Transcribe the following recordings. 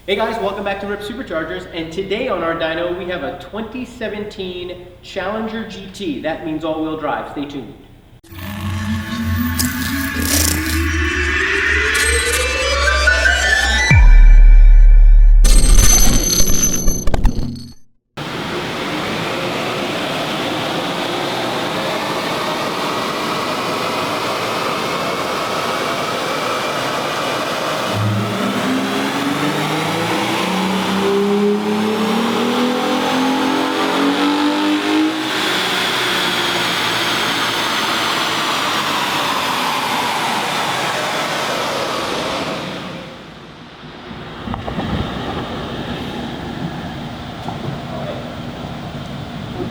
Hey guys, welcome back to RIPP Superchargers, and today on our dyno we have a 2017 Challenger GT. That means all-wheel drive. Stay tuned.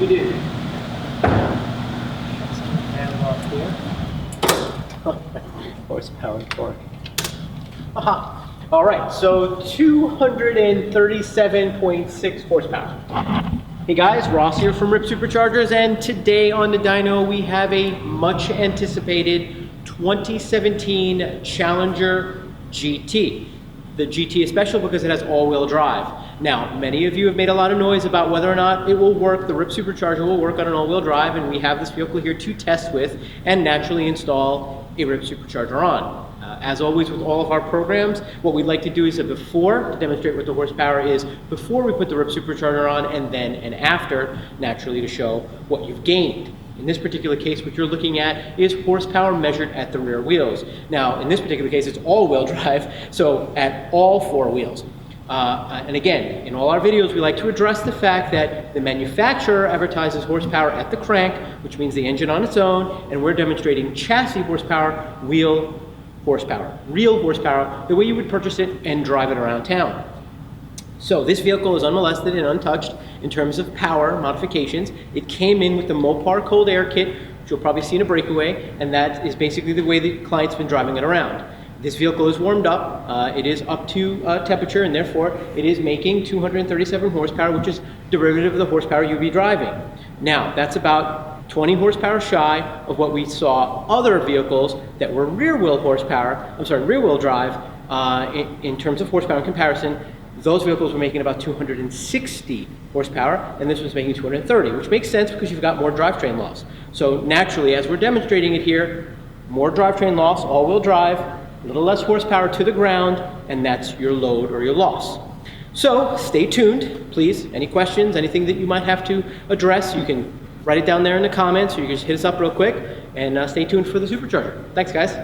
We do. Hands off here. Horsepower and torque. Aha. All right, so 237.6 horsepower. Hey guys, Ross here from RIPP Superchargers, and today on the dyno we have a much anticipated 2017 Challenger GT. The GT is special because it has all-wheel drive. Now, many of you have made a lot of noise about whether or not it will work, the RIPP Supercharger will work on an all-wheel drive, and we have this vehicle here to test with and naturally install a RIPP Supercharger on. As always with all of our programs, what we'd like to do is to demonstrate what the horsepower is before we put the RIPP Supercharger on, and then and after, naturally to show what you've gained. In this particular case, what you're looking at is horsepower measured at the rear wheels. Now, in this particular case, it's all-wheel drive, so at all four wheels. And again, in all our videos, we like to address the fact that the manufacturer advertises horsepower at the crank, which means the engine on its own, and we're demonstrating chassis horsepower, wheel horsepower, real horsepower, the way you would purchase it and drive it around town. So this vehicle is unmolested and untouched in terms of power modifications. It came in with the MOPAR Cold Air Kit, which you'll probably see in a breakaway, and that is basically the way the client's been driving it around. This vehicle is warmed up, it is up to temperature, and therefore it is making 237 horsepower, which is derivative of the horsepower you'll be driving. Now, that's about 20 horsepower shy of what we saw other vehicles that were rear-wheel drive in terms of horsepower in comparison. Those vehicles were making about 260 horsepower, and this was making 230, which makes sense because you've got more drivetrain loss. So naturally, as we're demonstrating it here, more drivetrain loss, all-wheel drive, a little less horsepower to the ground, and that's your load or your loss. So stay tuned, please. Any questions, anything that you might have to address, you can write it down there in the comments, or you can just hit us up real quick, and stay tuned for the Supercharger. Thanks, guys.